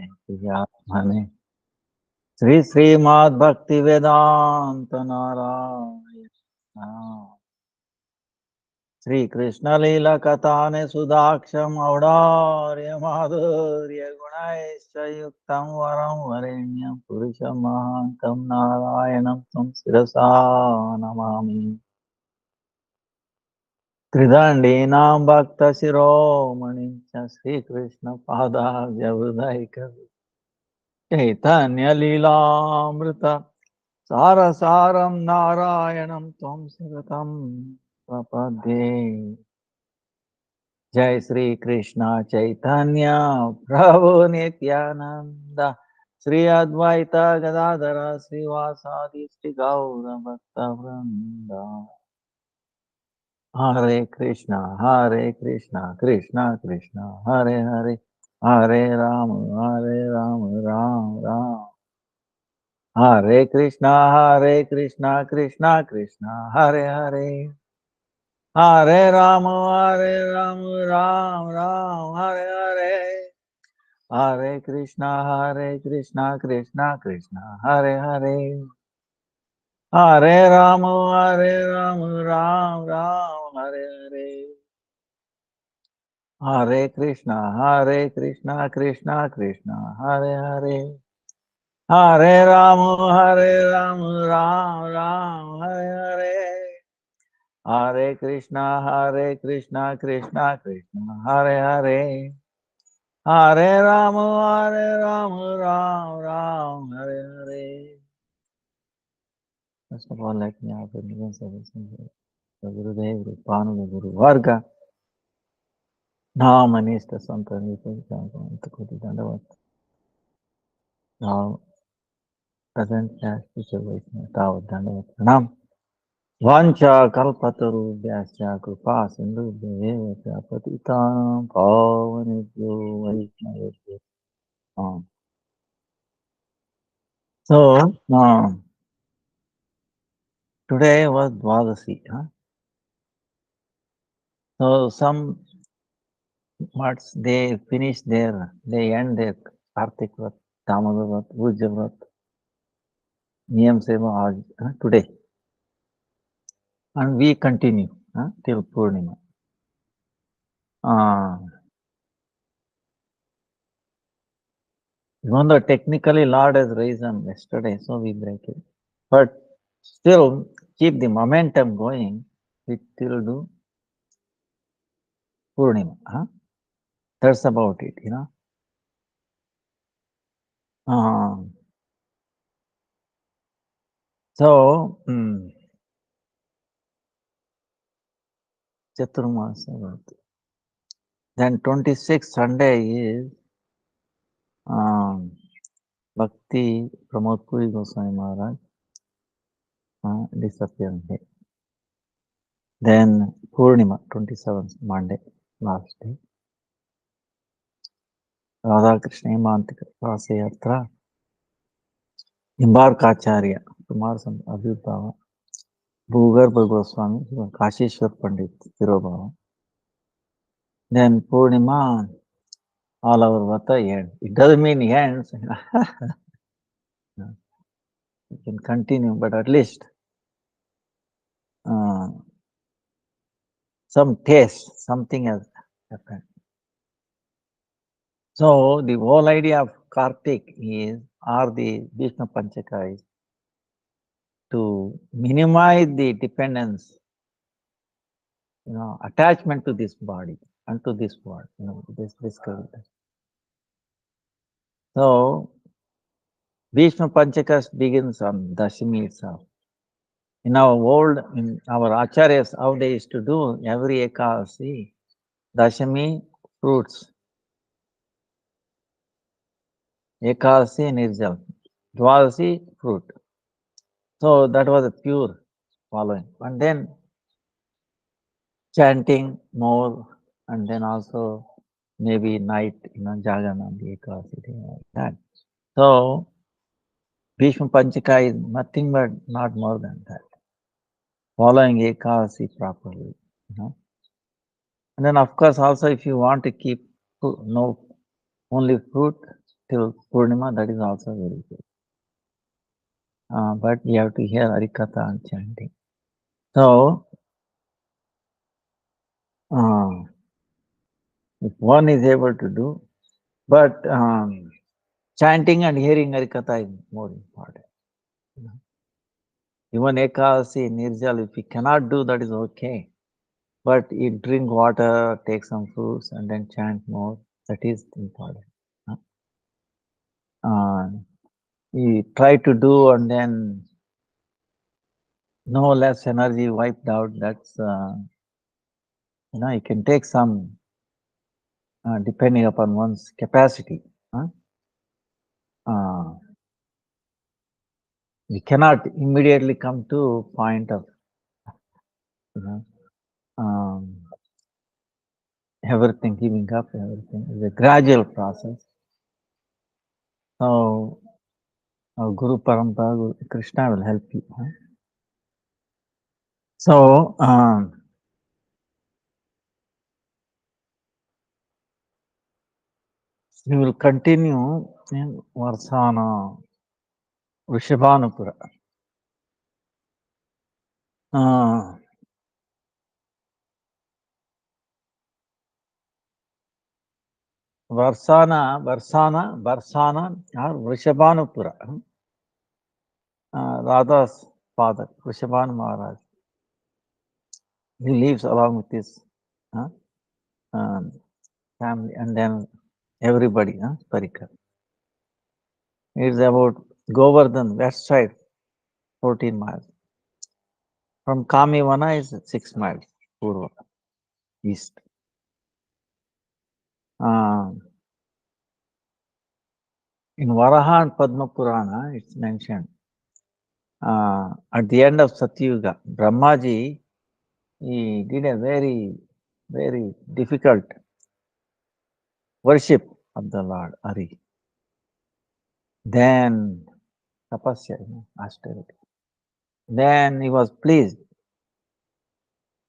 प्रियात्मने श्री श्रीमद् भक्ति वेदांत नारायण श्री कृष्ण लीला कथाने सुदाक्षम औदार्य माधुर्य गुणैश्च युक्तं वरं वरेण्यं पुरुषं महान्तं नारायणं तं शिरसा नमामि। त्रिदण्डीनां भक्तशिरोमणिं च श्रीकृष्णपादाब्जहृदैक चैतन्यलीलामृत सारसारं नारायणं त्वं सततं प्रपद्ये। जय श्री कृष्ण चैतन्य प्रभु नित्यानंद श्री अद्वैत गदाधर श्रीवासादि श्री गौर भक्त वृंद। हरे कृष्णा कृष्णा कृष्णा हरे हरे, हरे राम राम राम हरे कृष्णा कृष्णा कृष्णा हरे हरे, हरे राम राम राम हरे हरे, हरे कृष्णा कृष्णा कृष्णा हरे हरे, हरे राम राम राम हरे हरे, हरे कृष्णा कृष्णा कृष्णा हरे हरे, हरे राम राम राम हरे हरे, हरे कृष्णा कृष्णा कृष्णा हरे हरे, हरे Ram Ram Ram Hare Hare. First of all, let me offer millions of blessings to Gurudev, Guru Guru Varga, Namanista Santa Nipati Dandavat. Now, present as teacher Vaishnava Tavat Dandavat Pranam. Vancha Kalpataru Vyasya Kripa Sindhu Devya Patitanam Pavanebhyo Vaishnavebhyo. So, today was Dwadasi. So, some mats, they end their Kartik Vrat, Damodar Vrat, Puja Vrat, Niyam Seva today. And we continue till Purnima. Even though technically Lord has risen yesterday, so we break it. But still keep the momentum going, we still do Purnima. That's about it, So, Chaturmasa. Then 26th Sunday is Bhakti Pramod Puri Goswami Maharaj disappearing day. Then Purnima, 27th Monday, last day. Radha Krishna Mantika Rasayatra. Nimbarkacharya, Kumar Sant Abhyudbhava. Bhugarbha Goswami, Kashishwar Pandit Tirobhava. Then Purnima, all our Vata end. It doesn't mean ends. You can continue, but at least some taste, something has happened. So the whole idea of Kartik is, or the Vishnu Panchaka is, to minimize the dependence, attachment to this body and to this world, this physical. So Vishnu Panchaka begins on Dashami itself. In our Acharyas, how they used to do every Ekadasi, Dashami, fruits. Ekadasi, Nirjal. Dwadasi, fruit. So that was a pure following. And then chanting more, and then also maybe night, Jagana, Ekadasi, like that. So Bhishma Panchaka is nothing but not more than that. Following Ekadasi properly. And then of course also if you want to keep only fruit, till Purnima, that is also very good. But you have to hear Hari-katha and chanting. So, if one is able to do, but chanting and hearing Hari-katha is more important. You know. Even Ekadasi, Nirjal, if you cannot do, that is okay. But you drink water, take some fruits, and then chant more, that is important. You try to do and then no less energy wiped out, that's, you can take some, depending upon one's capacity. We cannot immediately come to point of, everything, giving up everything. It's a gradual process. So, our Guru Parampara, Krishna will help you. So, we will continue in Varsana, Vrishabhanupura. Varsana, or Vrishabhanupura. Radha's father, Vrishabhan Maharaj. He lives along with his family and then everybody, Parikar. It's about Govardhan, west side, 14 miles. From Kamivana is 6 miles, Purva, east. In Varaha and Padma Purana, it's mentioned. At the end of Satyuga, Brahmaji, he did a very, very difficult worship of the Lord Hari. Then tapasya, austerity. Then he was pleased.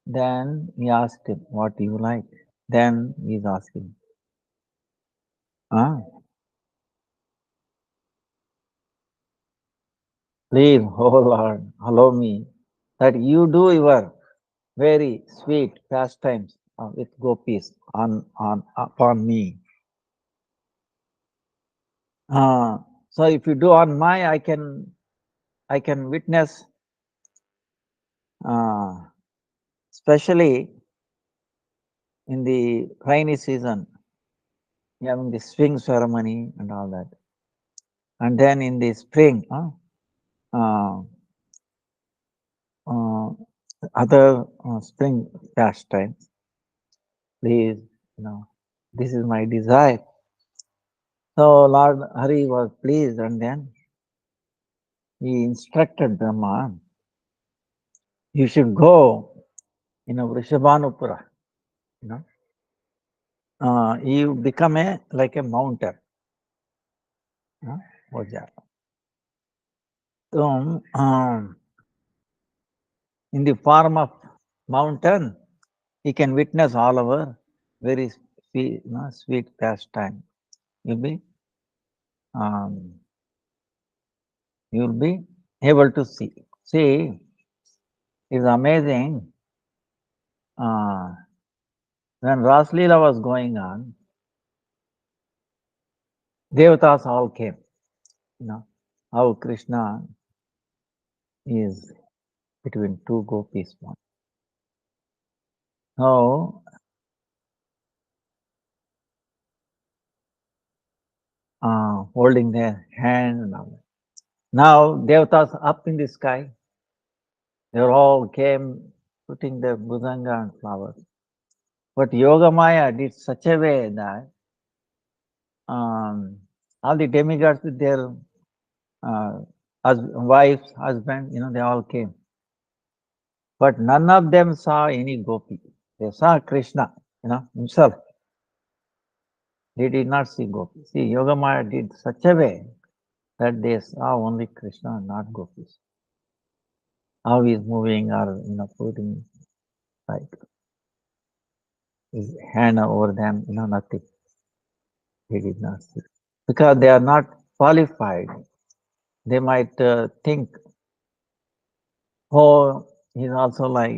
Then he asked him, what do you like? Then he is asking, please, oh Lord, allow me that you do your very sweet pastimes with gopis upon me. So if you do on my, I can witness, especially in the rainy season, having the swing ceremony and all that. And then in the spring, other spring pastimes. Please, this is my desire. So Lord Hari was pleased and then he instructed Brahma, you should go in a Vrishabhanupura. You become like a mountain. So, in the form of mountain, he can witness all our very sweet pastime. You'll be able to see. See, it's amazing. When Ras Leela was going on, Devatas all came. How Krishna is between two gopis. So, holding their hand and all that. Now, Devatas up in the sky, they all came putting their bhujanga and flowers. But Yogamaya did such a way that all the demigods with their wives, husbands, they all came. But none of them saw any gopi. They saw Krishna, himself. They did not see gopi. See, Yogamaya did such a way that they saw only Krishna, not gopis. How he is moving or, putting like his hand over them, nothing. He did not see. because they are not qualified. They might think, oh, he's also like,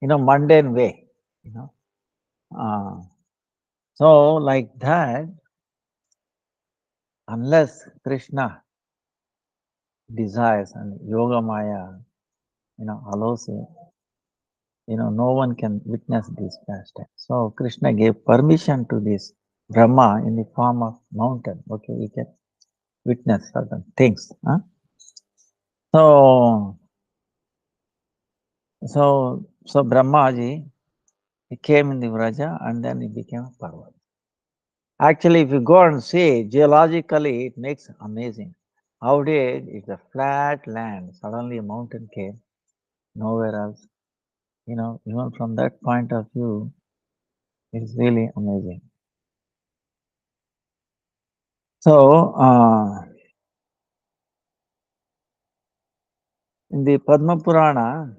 mundane way, you know. Uh, so like that, unless Krishna desires and Yoga Maya, allows it, no one can witness this pastime. So Krishna gave permission to this Brahma in the form of mountain. Okay, we can witness certain things. Huh? So, so Brahmaji, he came in the Vraja and then he became a Parvat. Actually, if you go and see, geologically, it makes amazing. How did it's a flat land, suddenly a mountain came, nowhere else. Even from that point of view, it's really amazing. So, in the Padma Purana,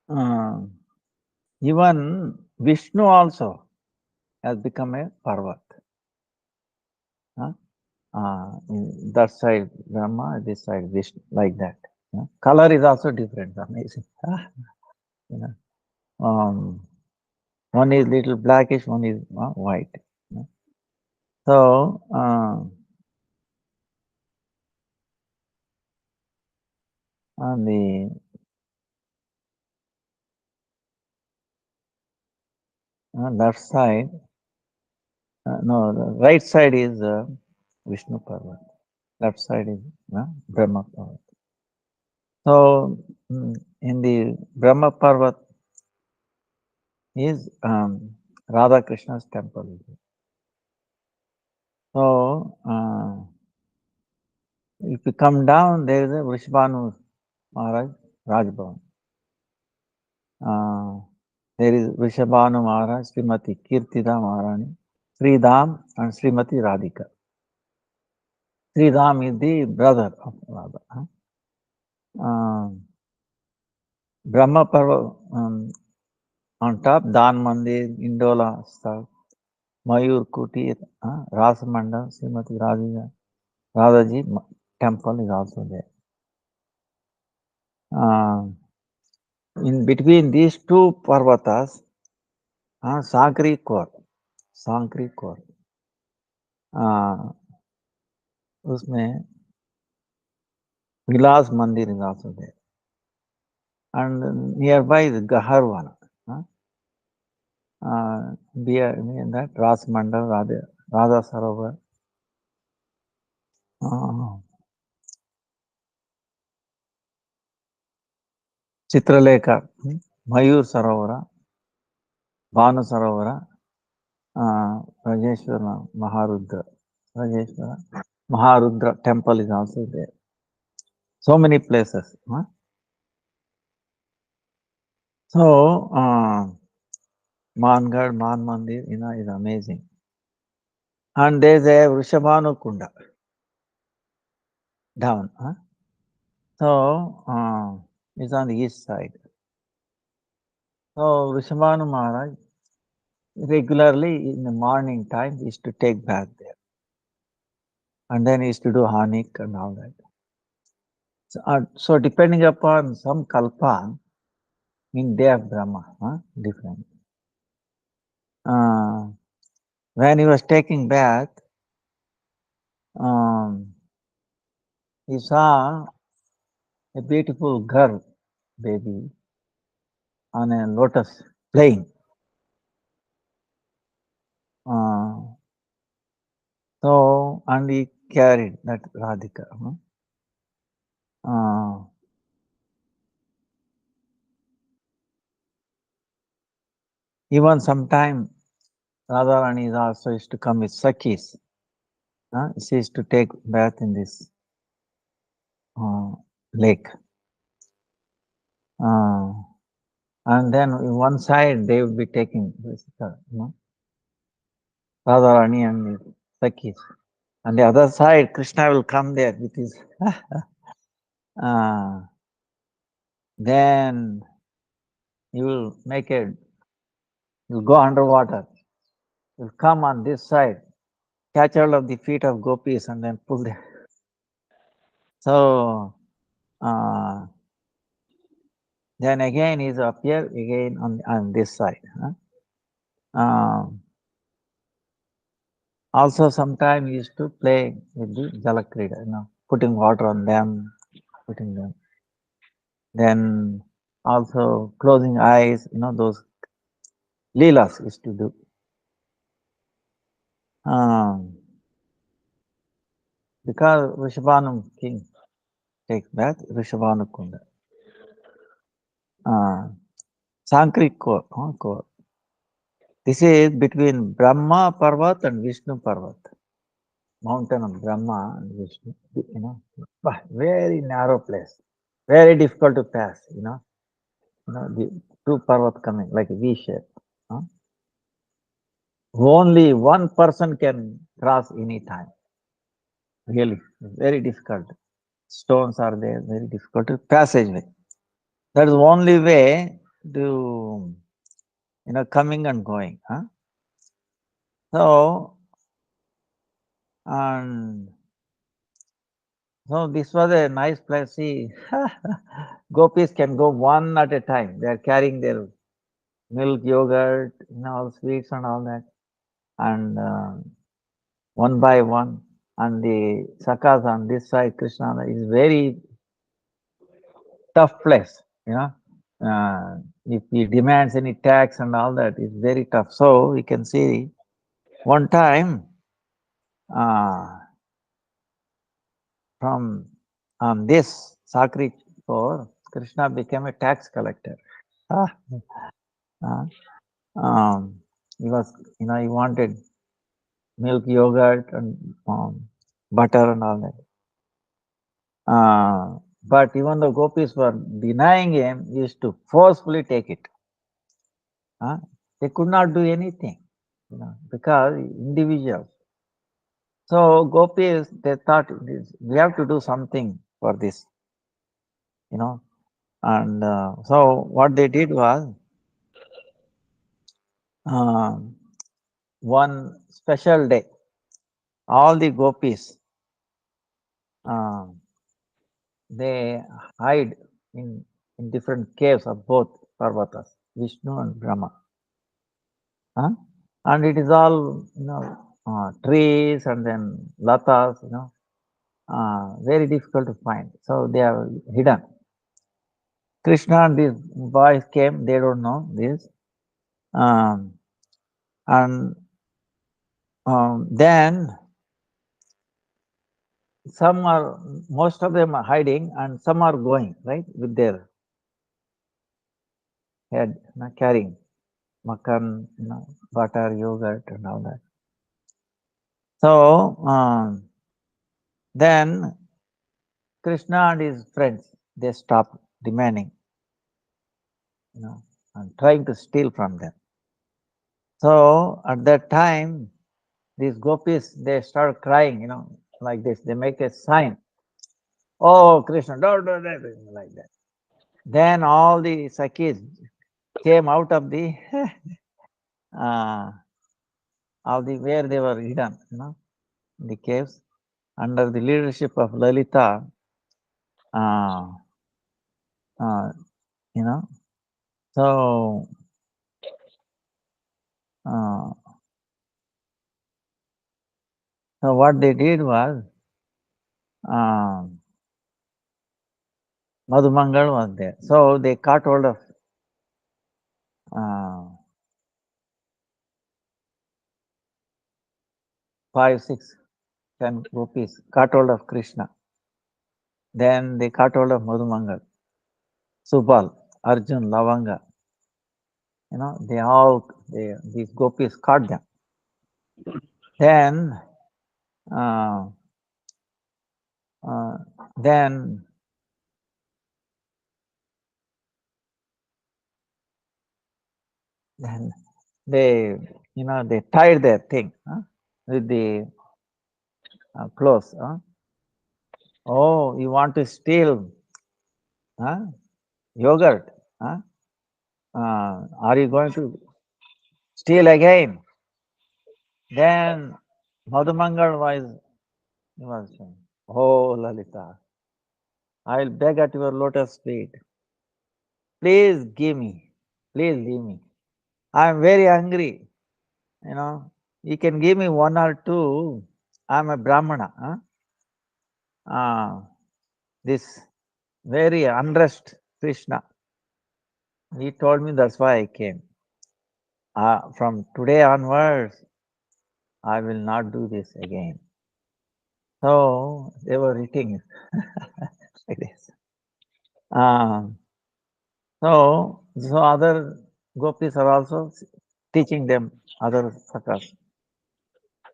uh, even Vishnu also has become a Parvat. Huh? That side Brahma, this side Vishnu, like that. Color is also different, amazing. you know. One is little blackish, one is white. So, on the left side, no, the right side is Vishnu Parvat. Left side is Brahma Parvat. So, in the Brahma Parvat is Radha Krishna's temple. So, if you come down, there is a Vrishabhanu Maharaj Rajbhavan. There is Vrishabhanu Maharaj, Srimati Kirtida Maharani, Sri Dham, and Srimati Radhika. Sri Dham is the brother of Radha. Brahma Parva on top, Dan Mandir, Indola stuff, Mayur Kuti, Rasamanda, Srimati Radhika, Radhaji temple is also there. In between these two Parvatas, Sankri Kor, उसमें Vilas Mandir is also there. And nearby is Gaharwana. Near that Ras Mandal, Radha Sarovar. Chitraleka, Mayur Sarovara, Bhanu Sarovara, Rajeshwara Maharudra. Rajeshwara Maharudra temple is also there. So many places. So, Mangad, Man Mandir, is amazing. And there's a Vrishabhanu Kunda down. So, it's on the east side. So, Vrishabhanu Maharaj regularly in the morning time used to take bath there. And then he used to do hanik and all that. So depending upon some kalpa, in day of Brahma, different. When he was taking bath, he saw a beautiful girl, baby, on a lotus playing. So, and he carried that Radhika. Even sometime Radharani is also used to come with Sakhis. She used to take bath in this lake. And then one side they would be taking Radharani and Sakhis. And the other side, Krishna will come there with his. Then he will make it, he'll go underwater will come on this side, catch hold of the feet of gopis and then pull them. So uh, then again he's appear again on this side. Huh? Also sometimes he used to play with the jalakrida, putting water on them, putting them. Then also closing eyes, those leelas used to do. Um, because Rishabhanam king takes bath, Rishabhanu Kunda. Sankrik core. This is between Brahma Parvat and Vishnu Parvat. Mountain of Brahma and Vishnu, very narrow place. Very difficult to pass, the two Parvat coming like a V shape. Huh? Only one person can cross any time. Really, very difficult. Stones are there, very difficult passageway. That is the only way to, coming and going. Huh? So, and so this was a nice place. See, gopis can go one at a time. They are carrying their milk, yogurt, all sweets and all that, and one by one. And the sakas on this side, Krishna is very tough place. If he demands any tax and all that, it's very tough. So we can see one time uh, from this Sakri for Krishna became a tax collector. Ah, uh, he was, he wanted milk, yogurt, and butter and all that. But even though gopis were denying him, he used to forcefully take it. They could not do anything, because individuals. So gopis, they thought we have to do something for this, And so what they did was one special day, all the gopis, they hide in different caves of both Parvatas, Vishnu and Brahma. And it is all, trees and then latas, very difficult to find. So they are hidden. Krishna and these boys came, they don't know this. And then most of them are hiding and some are going, right, with their head, carrying makan, butter, yogurt and all that. So then Krishna and his friends, they stopped demanding, and trying to steal from them. So at that time, these gopis, they start crying, like this. They make a sign. Oh, Krishna, don't, like that. Then all the Sakhis came out of the where they were hidden, in the caves, under the leadership of Lalita. Uh, uh, you know, so uh, so what they did was, Madhumangal was there, so they caught hold of uh, 5, 6, 10 gopis, caught hold of Krishna. Then they caught hold of Madhumangal, Subal, Arjun, Lavanga. These gopis caught them. Then, uh, uh, then they, they tied their thing with the clothes. Oh, you want to steal yogurt? Are you going to steal again? Then Madhumangal was saying, "Oh Lalita, I'll beg at your lotus feet. Please give me. Please leave me. I'm very hungry. You know, you can give me one or two. I'm a Brahmana. Huh? This very unrest Krishna. He told me that's why I came. From today onwards, I will not do this again." So they were eating like this. Um, so other gopis are also teaching them other sakas.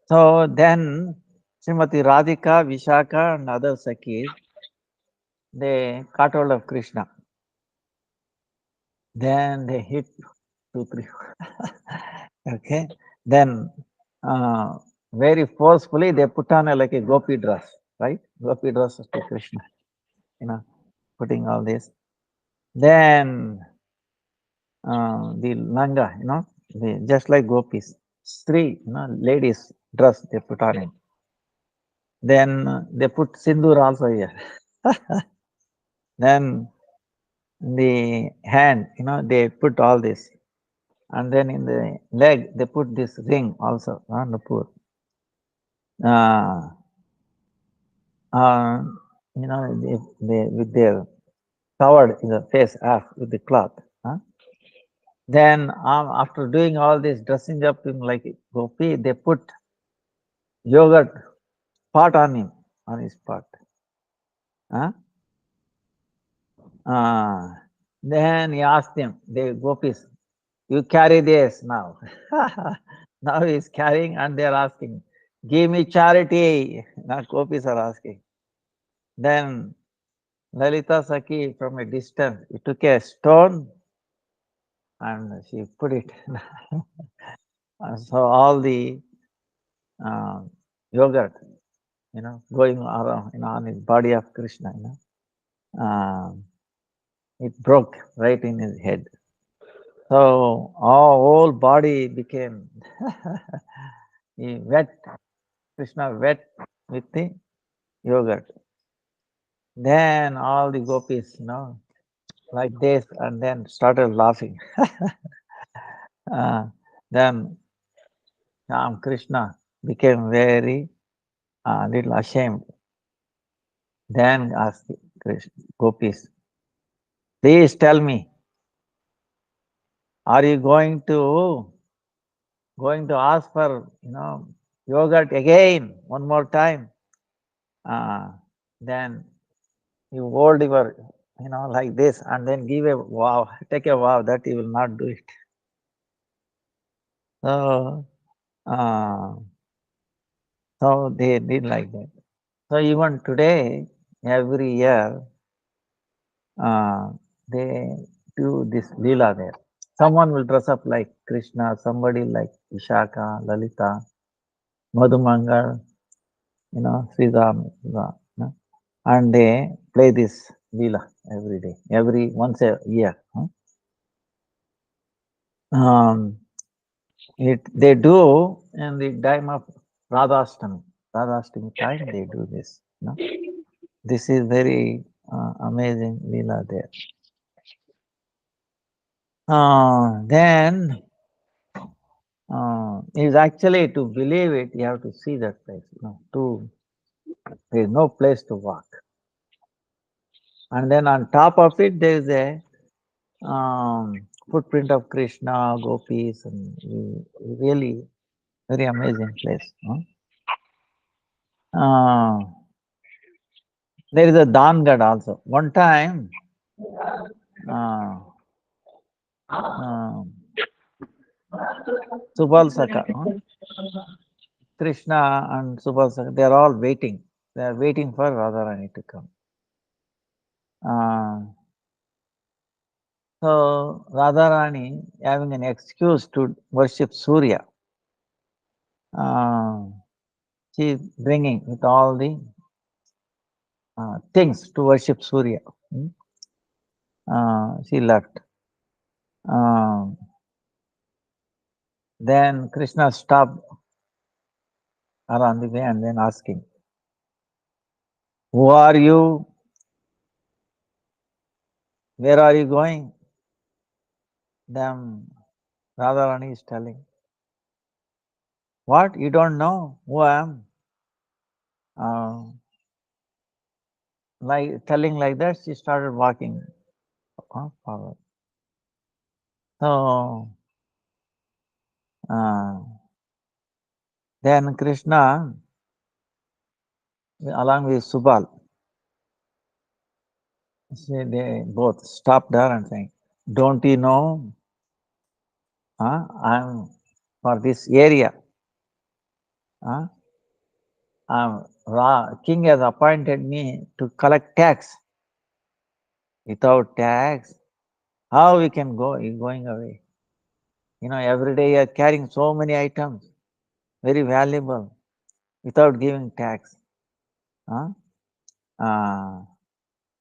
So then Srimati Radhika, Vishaka and other Sakis, they caught hold of Krishna. Then they hit 2, 3. Okay. Then very forcefully they put on like a gopi dress, right? Gopi dress to Krishna, putting all this. Then the langa, just like gopis, three, ladies dress they put on it. Then they put sindoor also here. Then the hand, they put all this. And then in the leg, they put this ring also, Nupur. Uh, uh, they with their covered in the face half with the cloth. Then after doing all this dressing up him like a gopi, they put yogurt pot on him, on his pot. Then he asked them, the gopis, "You carry this now." Now he is carrying and they are asking, "Give me charity." Now gopis are asking. Then Lalita Saki from a distance, he took a stone and she put it. So all the yogurt, going around, on his body of Krishna, it broke right in his head. So our whole body became he wet, Krishna wet with the yogurt. Then all the gopis, like this, and then started laughing. Then Krishna became very little ashamed. Then asked Krishna, gopis, "Please tell me, are you going to ask for yogurt again one more time?" Then you hold your like this and then give a vow, take a vow that you will not do it. So uh, so they did like that. So even today, every year, they do this lila there. Someone will dress up like Krishna, somebody like Vishaka, Lalita, Madhumangal, Sridham, and they play this lila every day, once a year. They do in the time of Radhashtami. Radhashtami time they do this. This is very amazing lila there. Then is actually to believe it, you have to see that place. There is no place to walk. And then on top of it, there is a footprint of Krishna, gopis, and really very amazing place. There is a Dangad also. One time, uh, uh, Subalsaka, Krishna and Subalsaka, they are all waiting. They are waiting for Radharani to come. So Radharani having an excuse to worship Surya, she is bringing with all the things to worship Surya. She left. Then Krishna stopped are on the way and then asking, who are you? Where are you going? Then Radharani is telling, what? You don't know who I am? Uh, like telling like that, she started walking forward. So uh, then Krishna, along with Subal, they both stopped her and saying, don't you know, I'm for this area. King has appointed me to collect tax. Without tax, how we can go going away? Every day you are carrying so many items, very valuable, without giving tax. Huh? Uh,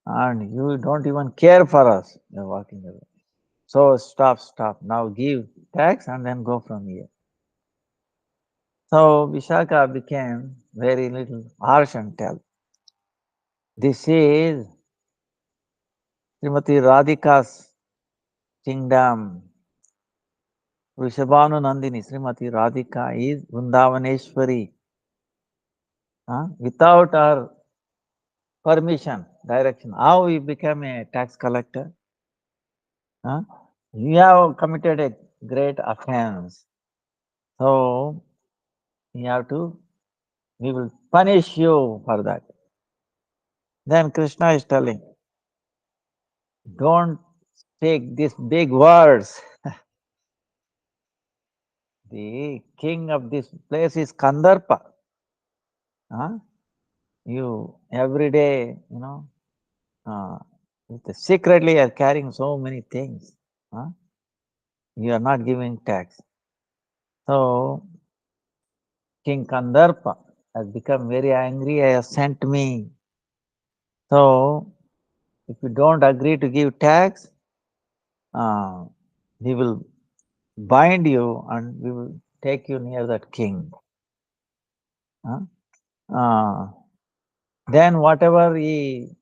and you don't even care for us. You're walking away. So stop. Now give tax and then go from here. So Vishaka became very little harsh and tell. This is Srimati Radhika's kingdom. Vrishabhanu Nandini, Srimati Radhika is Vrindavaneshwari. Without our permission, direction, how we become a tax collector? You have committed a great offense. So we will punish you for that. Then Krishna is telling, don't take these big words. The king of this place is Kandarpa. You every day, secretly are carrying so many things. You are not giving tax. So King Kandarpa has become very angry. He has sent me. So if you don't agree to give tax, he will bind you and we will take you near that king. Then whatever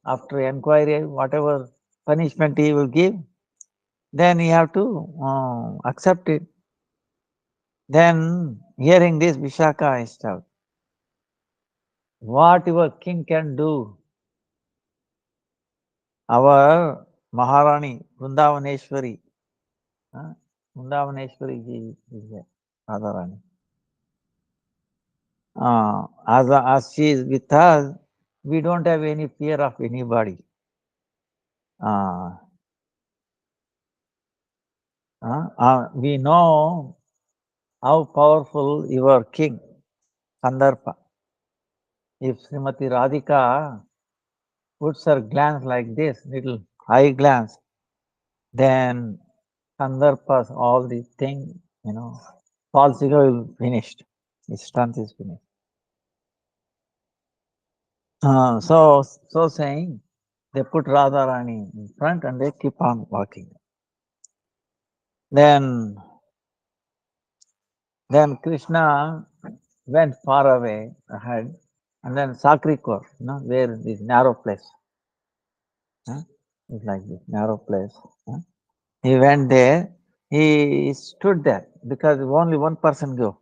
after inquiry, whatever punishment he will give, then you have to accept it. Then hearing this, Vishaka is told, what your king can do, our Maharani, Vrindavaneshwari, Vrindavaneshwari is there, Radharani. As she is with us, we don't have any fear of anybody. We know how powerful your king, Kandarpa. If Srimati Radhika puts her glance like this, little high glance, then Kandarpa's all the thing, Palsika will finished. His strength is finished. So saying, they put Radharani in front and they keep on walking. Then Krishna went far away ahead, and then Sakrikor, where this narrow place. It's like this narrow place. He went there. He stood there because only one person go.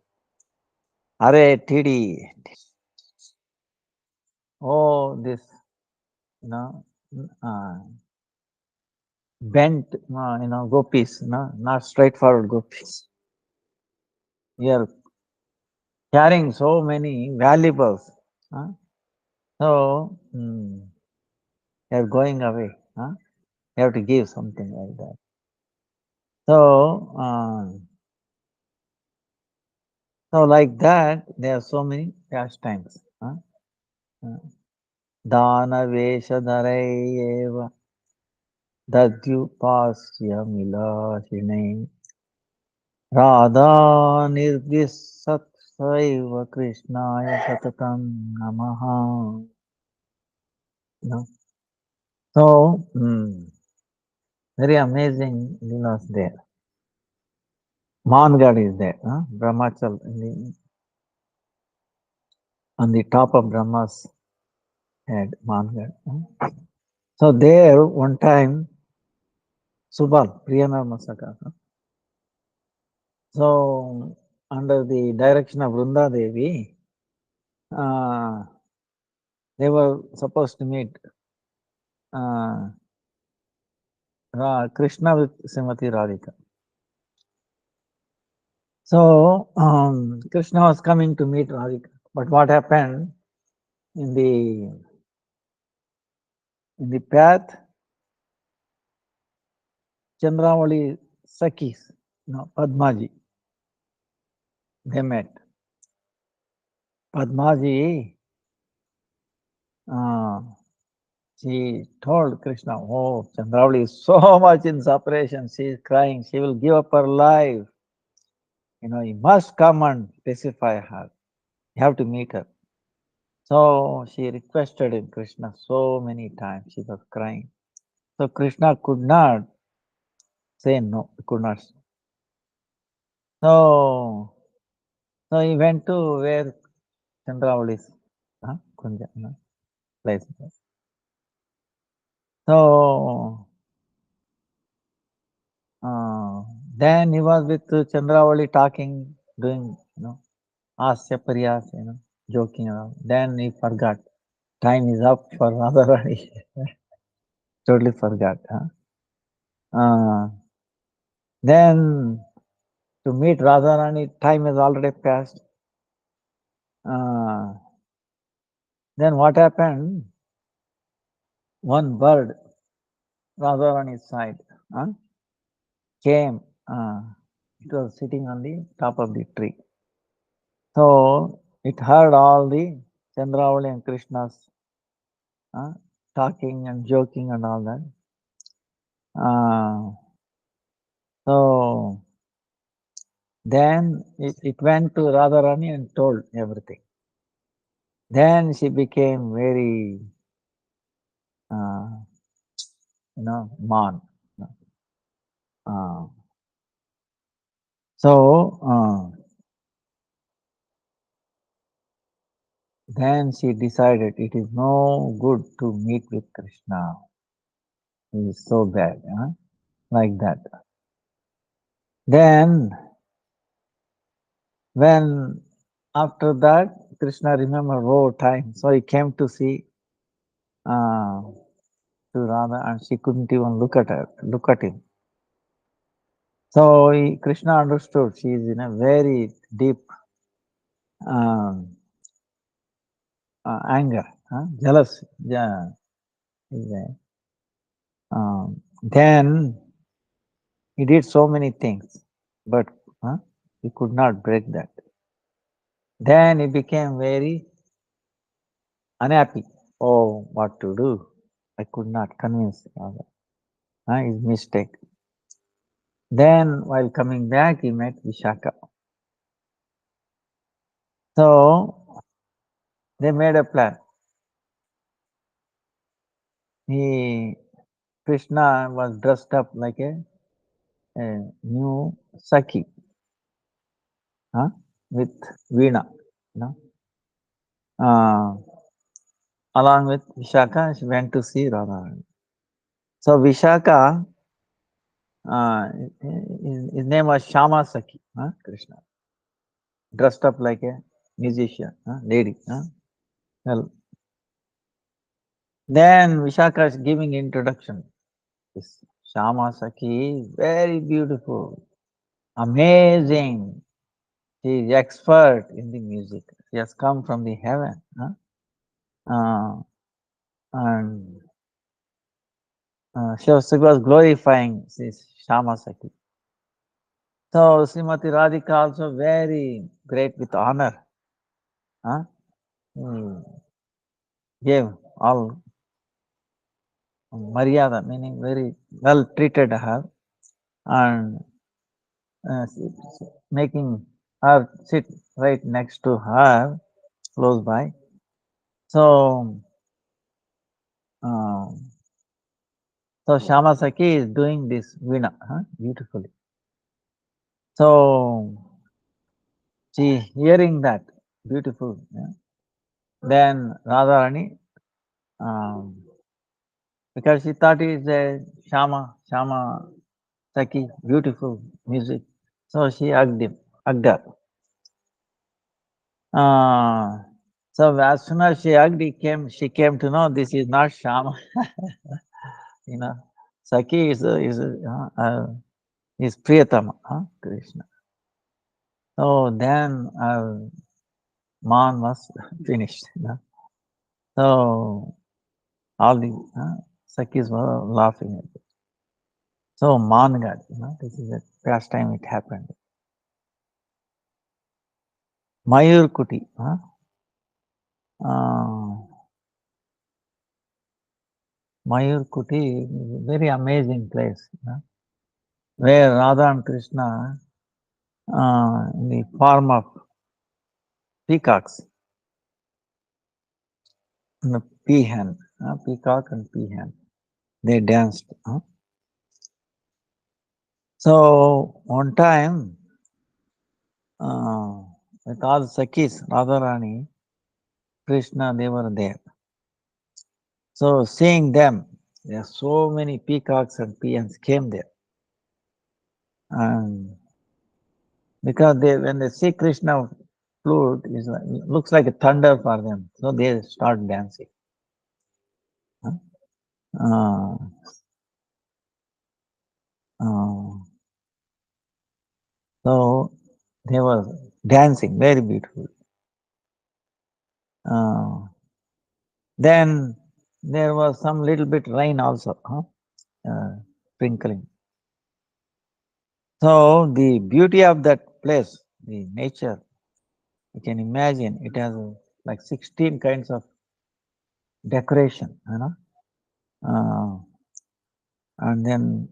Are TD. Oh, this, uh, bent, gopis, not straightforward gopis. We are carrying so many valuables. So, they are going away. You have to give something like that. So like that, there are so many pastimes. Dana Vesha Dharayeva Dadyupasya Milashine Radha Nirvisatsaiva Krishnaya Satatam Namaha. So, very amazing Leelas there. Mangad is there, Brahmachal. on the top of Brahma's head, Mangar. So there, one time, Subal, Priyanarmasaka. So under the direction of Vrunda Devi, uh, they were supposed to meet uh, Krishna with Srimati Radhika. So Krishna was coming to meet Radhika, but what happened in the path? Chandravali Sakis, Padmaji, they met. Padmaji, she told Krishna, "Oh, Chandravali is so much in separation. She is crying. She will give up her life. You must come and pacify her. You have to meet her." So she requested him, Krishna, so many times. She was crying. So Krishna could not say no. Could not. So, so he went to where Chandravali is, Kunja, place. So then he was with Chandravali talking, doing, Asya Pariyas, joking around. Then he forgot. Time is up for Radharani. Totally forgot. Then to meet Radharani, time has already passed. Then what happened? One bird, Radharani's side, came. It was sitting on the top of the tree. So it heard all the Chandravali and Krishna's talking and joking and all that. So then it went to Radharani and told everything. Then she became very, man. So then she decided it is no good to meet with Krishna. He is so bad, like that. Then when after that Krishna remembered, oh, time. So he came to see to Radha, and she couldn't even look at him. So Krishna understood she is in a very deep anger, jealousy. Yeah. Then he did so many things, but he could not break that. Then he became very unhappy. Oh, what to do? I could not convince Radha. His mistake. Then while coming back, he met Vishaka. So they made a plan. Krishna was dressed up like a new Saki, with Veena. Along with Vishaka, she went to see Radharani. So Vishaka, his name was Shama Saki, Krishna, dressed up like a musician, lady. Well, then Vishaka is giving introduction. This Shama Saki is very beautiful, amazing. She is expert in the music. She has come from the heaven. And she was glorifying this Shama Saki. So Srimati Radhika also very great with honor. Gave all Maryada, meaning very well treated her, and making her sit right next to her, close by. So, so Shama Saki is doing this Veena beautifully. So she hearing that beautiful. Then Radharani, um, because she thought it's a Shama, Saki, beautiful music. So she hugged her. Uh, so as soon as she came to know this is not Shama, you know. Saki is Priyatama, Krishna. So then Man was finished. So all the Sakis were laughing at it. So Man got, this is the first time it happened. Mayur Kuti, Mayur Kuti is a very amazing place, where Radha and Krishna, in the form of peacocks, peahen, peacock and peahen, they danced. So one time, with all Sakis, Radharani, Krishna, they were there. So seeing them, there are so many peacocks and peahens came there. And because when they see Krishna flute, it looks like a thunder for them. So they start dancing. Uh, uh, so they were dancing very beautiful. Then there was some little bit rain also, sprinkling. So the beauty of that place, the nature, you can imagine it has like 16 kinds of decoration, and then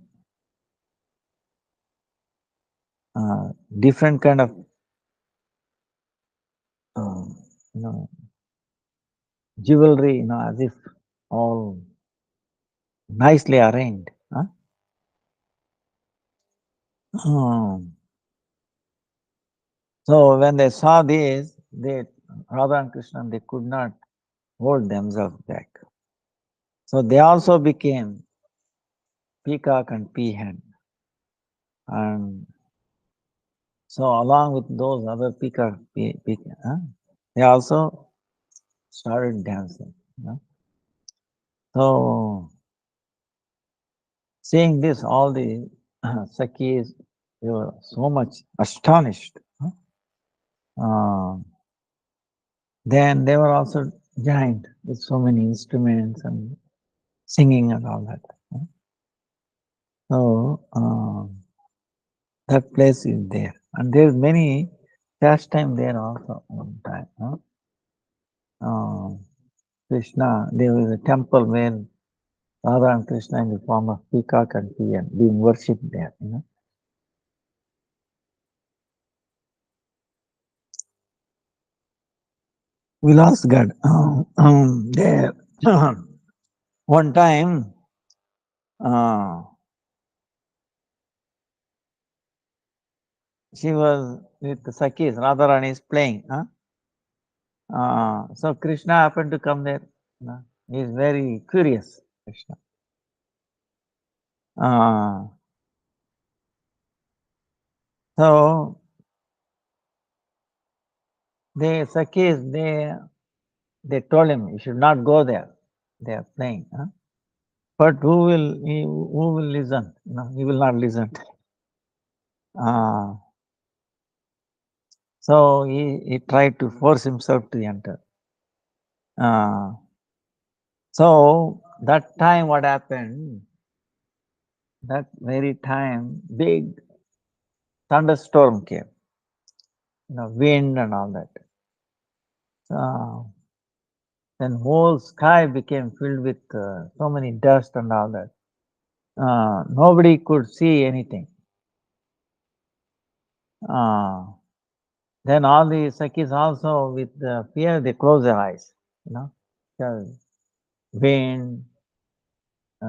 different kind of, uh, you know, jewelry, as if all nicely arranged. So when they saw this, Radha and Krishna, they could not hold themselves back. So they also became peacock and peahen. And so along with those other peacock, they also started dancing. So seeing this, all the Sakis, they were so much astonished. Then they were also joined with so many instruments and singing and all that. So that place is there, and there's many pastime there also. One time, Krishna, there was a temple where Radha and Krishna in the form of peacock and peahen being worshipped there. We lost God there. One time, she was with the Sakis, Radharani is playing. So Krishna happened to come there. He is very curious, Krishna. So the Sakis, they told him, you should not go there. They are playing. But who will listen? He will not listen. So he tried to force himself to enter. So that time what happened, that very time, big thunderstorm came, wind and all that. Then whole sky became filled with so many dust and all that. Nobody could see anything. Then all the Sakis also with fear, they close their eyes, because wind,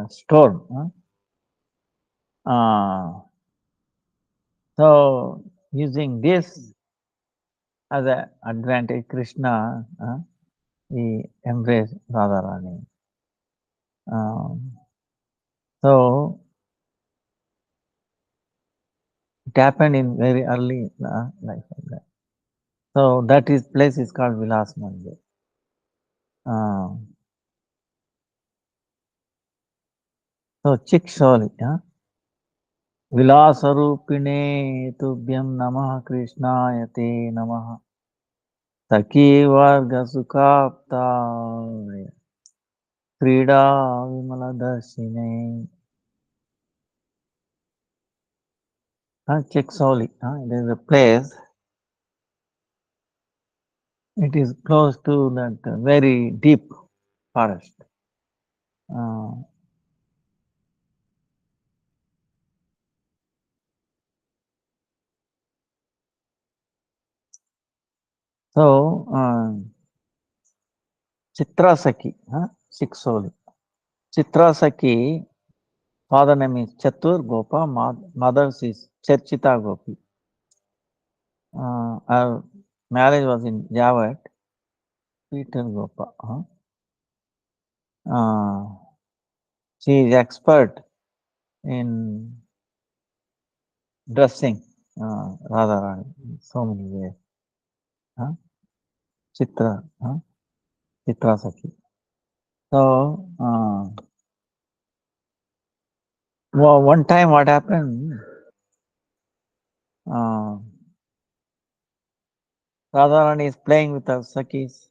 storm. So using this as an advantage, Krishna he embraced Radharani. Um, so it happened in very early life of that. So that is place is called Vilas Mandir. So Chiksoli, विलासरूपिणे तुभ्यं नमः कृष्णाय ते नमः सखी वर्ग सुखाप्ताय क्रीडा विमलदर्शिने Chiksoli, there is a place, it is close to that very deep forest. So, Chitrasaki, Chiksoli. Chitrasaki, father name is Chatur Gopa, mother is Charchita Gopi. Our marriage was in Javat, Peter Gopa. She is expert in dressing Radharani in so many ways. Chitra, Chitrasaki. So, one time what happened, Radharani is playing with her Sakis.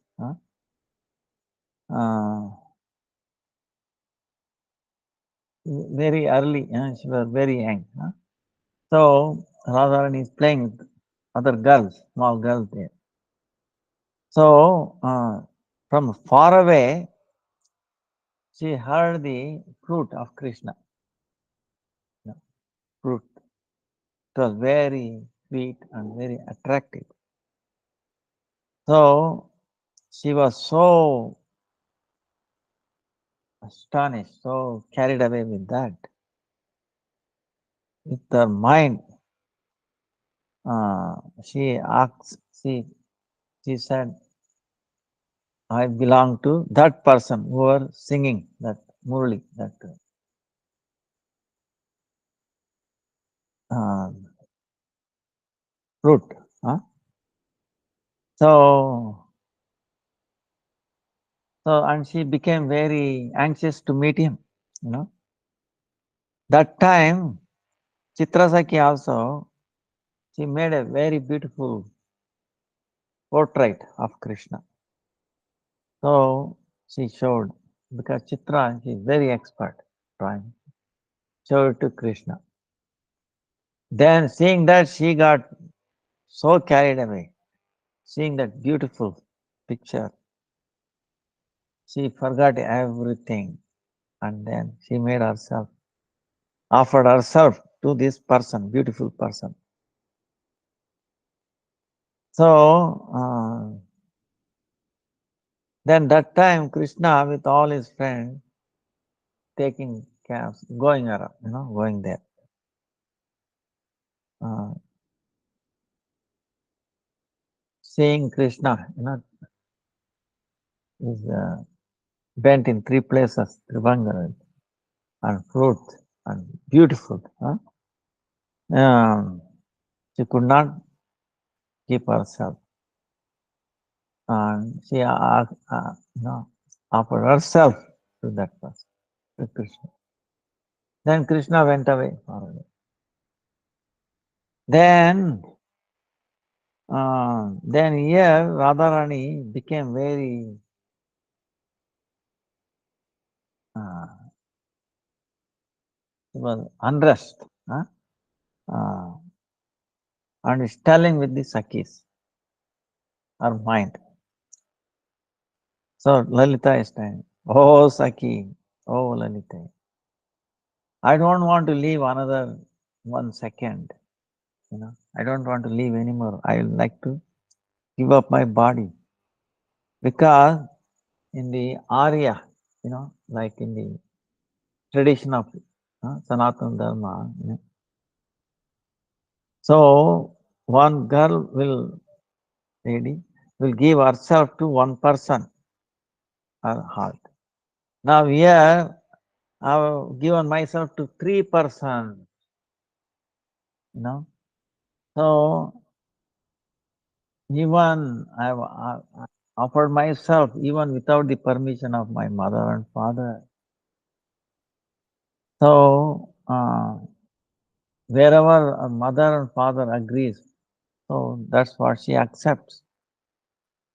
Very early, she was very young. So, Radharani is playing with other girls, small girls there. So, from far away, she heard the flute of Krishna. Flute. It was very sweet and very attractive. So, she was so astonished, so carried away with that. With her mind, she asked, she said, I belong to that person who are singing that Murli, that flute. So, and she became very anxious to meet him, That time, Chitrasaki also, she made a very beautiful portrait of Krishna. So, she showed, because Chitra, she is very expert drawing, showed to Krishna. Then, seeing that, she got so carried away, seeing that beautiful picture. She forgot everything, and then she made herself, offered herself to this person, beautiful person. So, then that time Krishna with all his friends taking cabs, going around, going there. Seeing Krishna, is bent in three places, Trivangara, and fruit, and beautiful. She could not keep herself. And she offered herself to that person, to Krishna. Then Krishna went away far away. Then here Radharani became very she was unrest, and is telling with the Sakis, her mind. So Lalita is saying, oh Saki, oh Lalita, I don't want to live another 1 second. I don't want to live anymore. I would like to give up my body. Because in the Arya, like in the tradition of Sanatana Dharma, so one girl lady will give herself to one person or heart. Now here I've given myself to 3%, you know. So even I've offered myself even without the permission of my mother and father. So wherever a mother and father agrees, so that's what she accepts.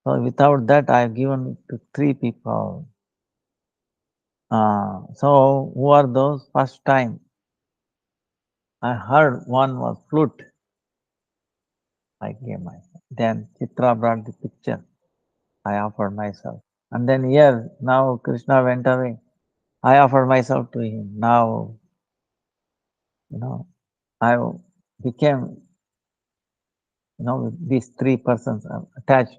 So without that, I have given to 3 people. So who are those? First time I heard one was flute. I gave myself. Then Chitra brought the picture. I offered myself. And then here, now Krishna went away. I offered myself to him. Now, you know, I became, with these 3 persons attached,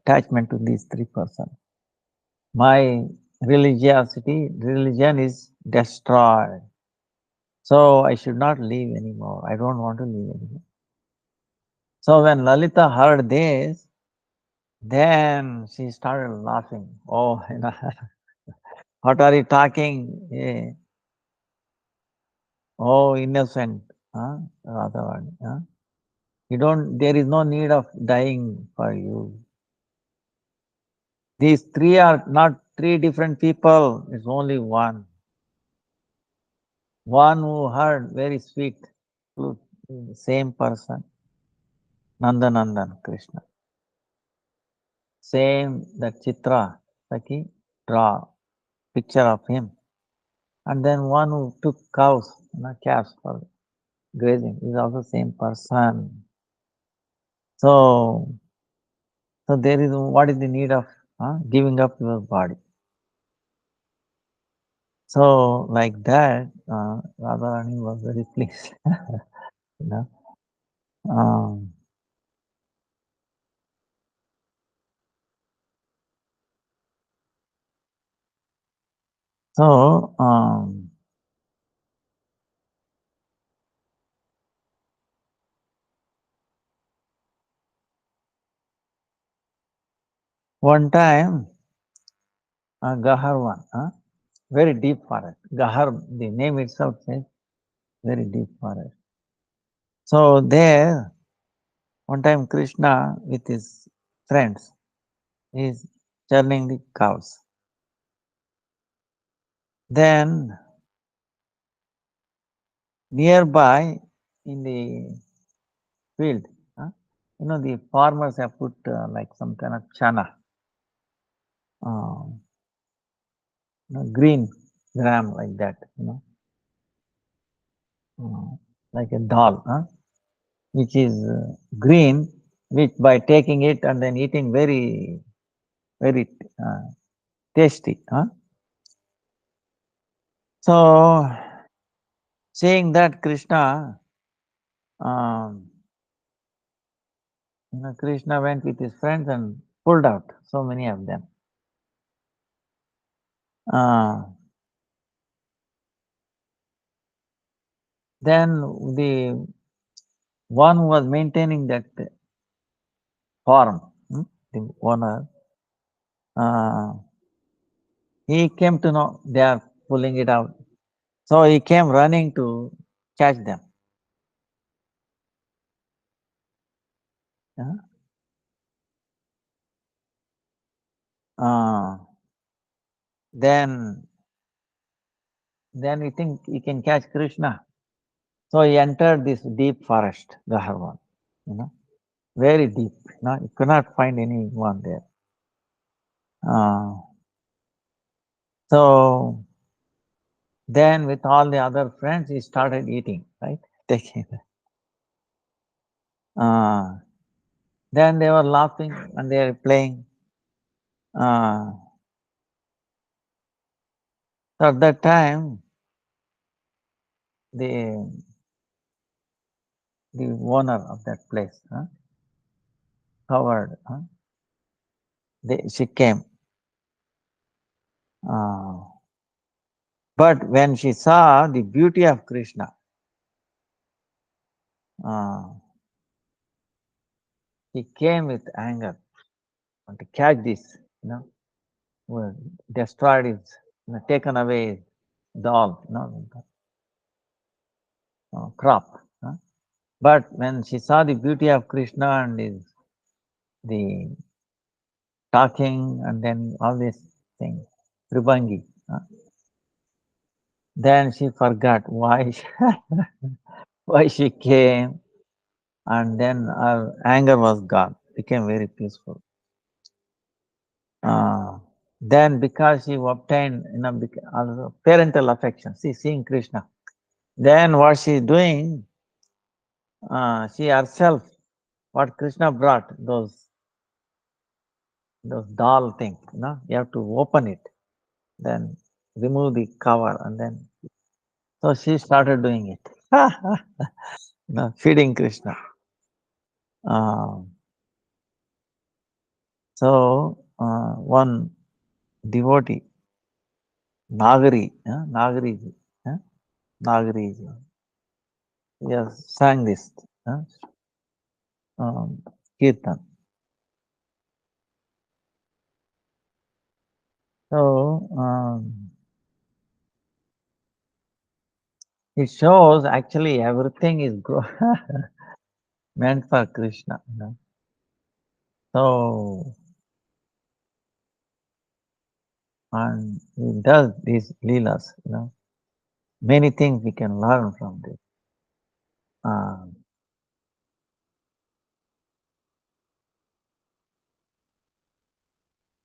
attachment to these 3 persons. My religion is destroyed. So I should not live anymore. I don't want to live anymore. So when Lalita heard this, then she started laughing. Oh, what are you talking? Oh, innocent. Radhavani. There is no need of dying for you. These 3 are not 3 different people. It's only one. One who heard very sweet flute, the same person, Nandanandan Krishna. Same that Chitra, Saki, draw picture of him. And then one who took cows, calves for grazing is also same person. So, there is what is the need of giving up your body? So like that, Radharani was very pleased. you know. Um, so one time, Gaharwan, very deep forest. Gahar, the name itself says very deep forest. So there, one time Krishna with his friends is churning the cows. Then nearby in the field, the farmers have put like some kind of chana, uh, green gram like that, like a dal, which is green, which by taking it and then eating very, very tasty. So, seeing that Krishna, um, Krishna went with his friends and pulled out so many of them. Then the one who was maintaining that farm, the owner, he came to know they are pulling it out. So he came running to catch them. Yeah. Then we think he can catch Krishna. So he entered this deep forest, Gaharwan, very deep. You could not find anyone there. So then with all the other friends, he started eating, right? Taking. Then they were laughing and they were playing. So at that time, the owner of that place, covered, she came. But when she saw the beauty of Krishna, she came with anger, want to catch this, were destroyed his, taken away his doll, crop. But when she saw the beauty of Krishna and the talking and then all these things, Tribangi, then she forgot why why she came, and then her anger was gone, became very peaceful. Then because she obtained also parental affection, seeing Krishna, then what she is doing, she herself, what Krishna brought, those doll things, you have to open it, then remove the cover, and then so she started doing it, feeding Krishna. One devotee, Nagariji, yes, sang this kirtan. So it shows actually everything is meant for Krishna. So and he does these leelas. Many things we can learn from this.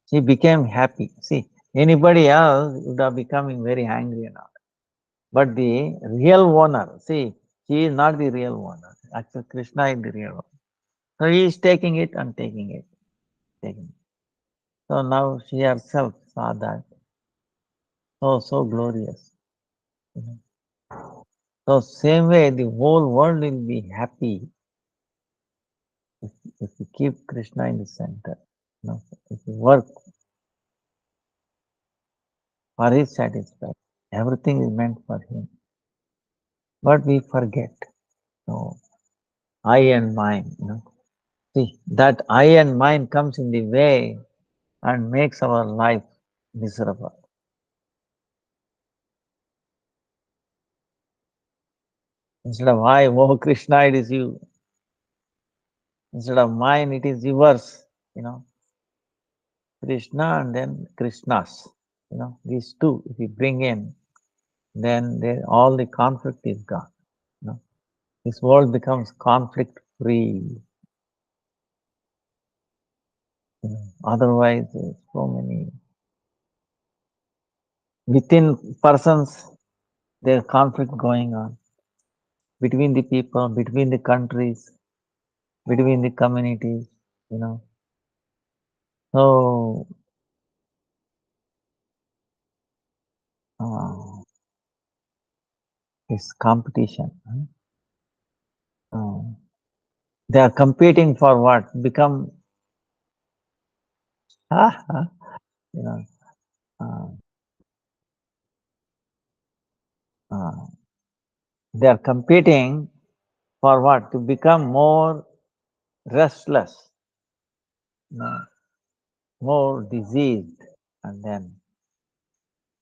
She became happy. See, anybody else would have becoming very angry and all. But the real owner, see, he is not the real owner. Actually, Krishna is the real owner. So he is taking it and taking it, taking it. So now she herself saw that. Oh, so glorious. So same way, the whole world will be happy if you keep Krishna in the center. If you work for his satisfaction, everything is meant for him. But we forget. So I and mine. See, that I and mine comes in the way and makes our life miserable. Instead of I, oh Krishna, it is you. Instead of mine, it is yours. Krishna and then Krishnas. These two, if you bring in, then all the conflict is gone. This world becomes conflict free. Otherwise, there's so many within persons. There's conflict going on between the people, between the countries, between the communities. So this competition. Uh, they are competing for what? Become, you know, uh, uh, they are competing for what? To become more restless, you know, more diseased, and then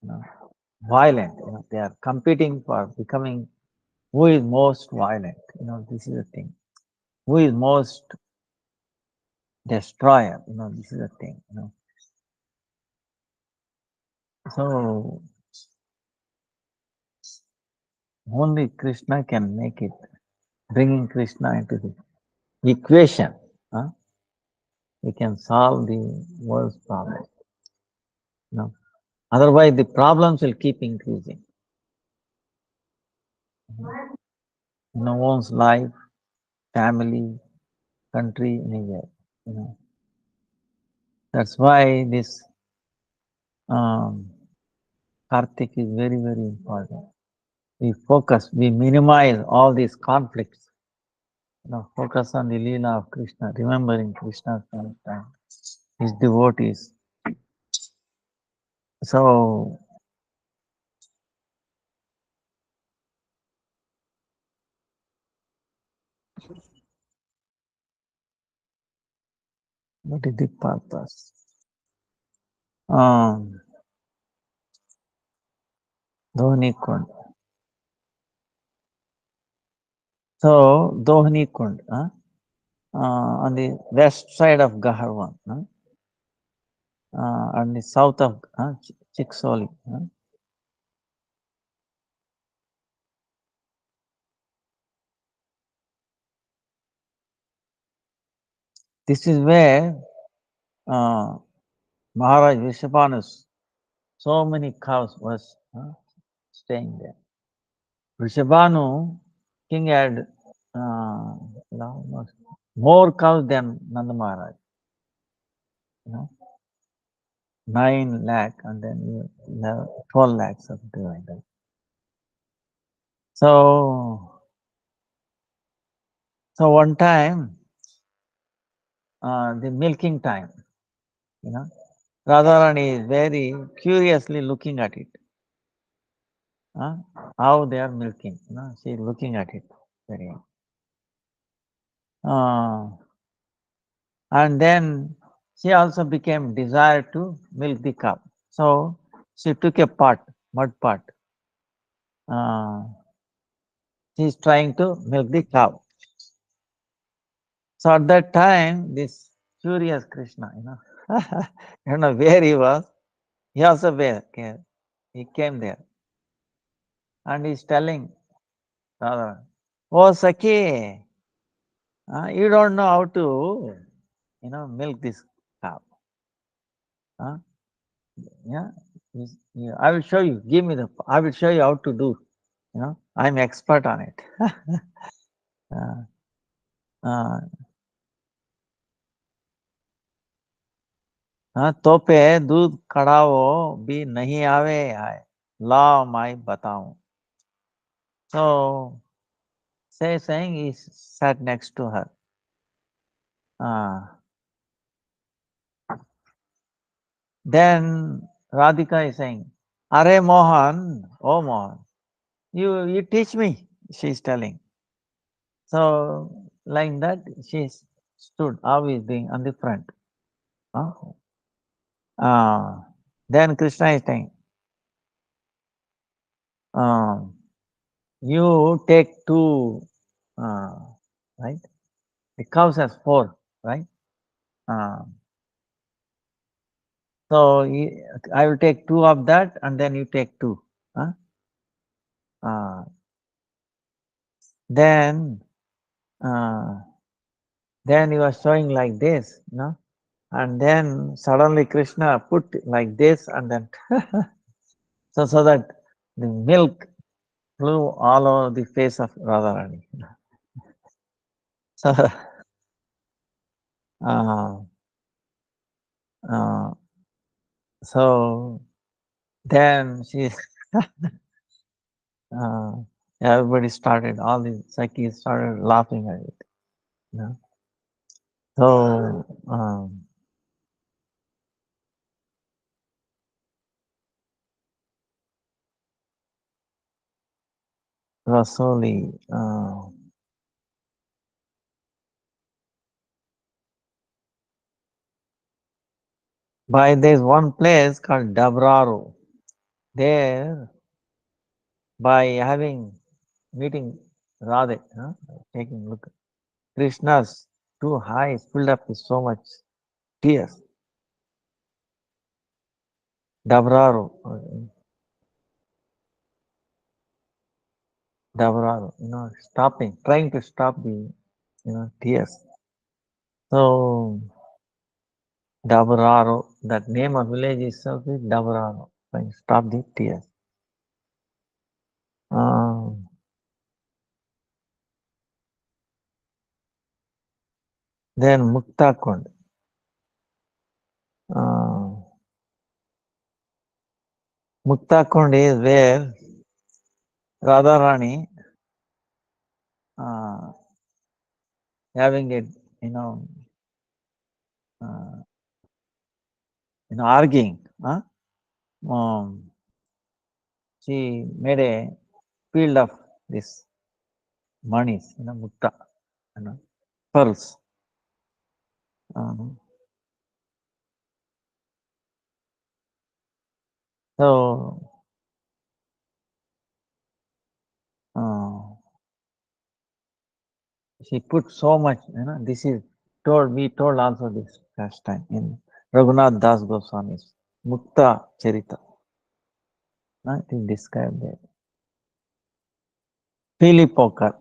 you know, violent. They are competing for becoming who is most violent. This is the thing. Who is most destroyer? This is the thing. So only Krishna can make it. Bringing Krishna into the equation, we can solve the world's problem. Otherwise, the problems will keep increasing. No one's life, family, country, anywhere. That's why this Kartik is very, very important. We focus, we minimize all these conflicts. Focus on the Leela of Krishna, remembering Krishna's time, his devotees. So, what is the purpose? Um, Dohni Kund. So Dohni Kund, on the west side of Gaharwan, on the south of Chiksoli. This is where Maharaj Vrishabhanu's so many cows was staying there. Vrishabhanu king had more cows than Nanda Maharaj. 9 lakh and then you have 12 lakhs of something like that. So, one time, the milking time, Radharani is very curiously looking at it. How they are milking, she is looking at it very. And then she also became desired to milk the cow. So she took a pot, mud pot. She is trying to milk the cow. So at that time, this curious Krishna, I don't know where he was. He also came. He came there. And he's telling Radha, oh Sakhi, you don't know how to, milk this cow. Yeah, I will show you. Give me I will show you how to do. I'm expert on it. तो पे दूध कड़ाओ भी नहीं आवे आए लाओ माई बताऊं. So saying he sat next to her. Then Radhika is saying, Are Mohan, oh Mohan, you teach me, she's telling. So like that, she stood always being on the front. Then Krishna is saying, you take 2, right? The cows has 4, right? So I will take 2 of that, and then you take 2. Then he was showing like this, and then suddenly Krishna put like this, and then so that the milk flew all over the face of Radharani. So, so then she, everybody started, all the Sakhis started laughing at it. So, Rasoli, by this one place called Dabraro, there, by meeting Radhe, taking a look, Krishna's 2 eyes filled up with so much tears. Dabraro, trying to stop the, tears. So, Dabraro, that name of village itself is Dabraro, trying to stop the tears. Then Mukta Kund. Mukta Kund is where Radharani having it, arguing. She made a field of this monies, mukta, pearls. So, uh, she put so much, this is we told also this last time in Raghunath Das Goswami's Mukta Charita. It is described there. Philip Poker,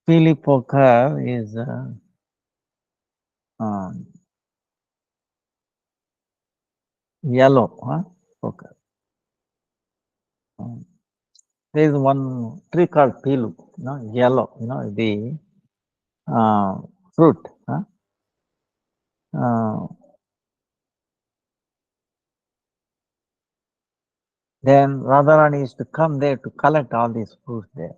Philip Poker is yellow, poker. There is one tree called pilu, yellow, the fruit. Then Radharani used to come there to collect all these fruits there.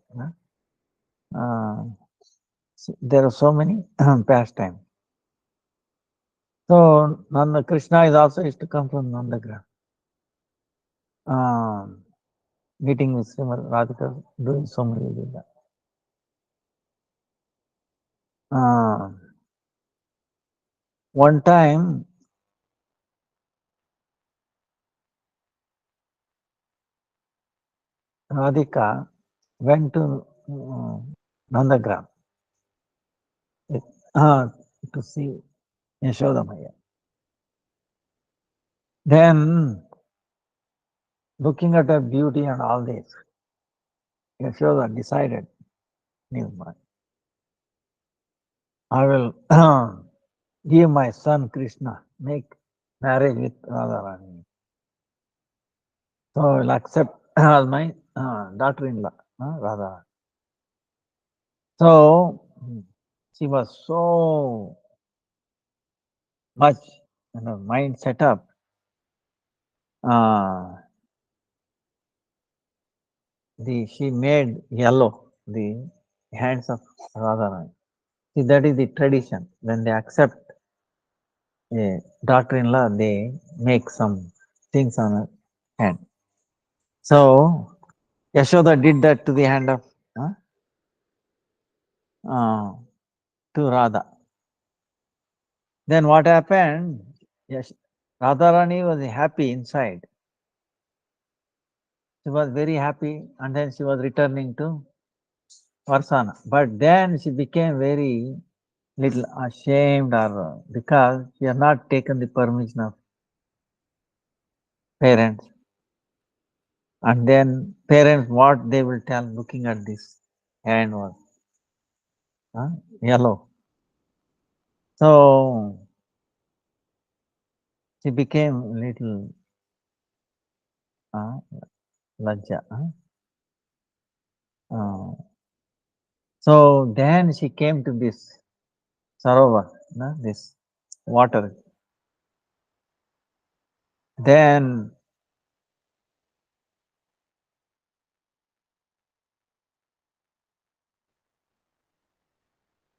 There are so many pastimes. So Nanda Krishna is also used to come from Nandagram. Meeting with Srimad Radhika, doing so many Leela. One time, Radhika went to Nandagram to see Yashoda Maya. Then, looking at her beauty and all this, Yashoda decided, I will give my son Krishna, make marriage with Radharani. So I will accept as my daughter-in-law, Radha. So she was so much mind set up. She made yellow the hands of Radharani. See, that is the tradition. When they accept a daughter-in-law, they make some things on her hand. So Yashoda did that to the hand of to Radha. Then what happened? Yes, Radharani was happy inside. She was very happy, and then she was returning to Varsana. But then she became very little ashamed, or because she had not taken the permission of parents. And then parents, what they will tell, looking at this hand was yellow. So she became little lajja. So then she came to this Sarovar, this water. Then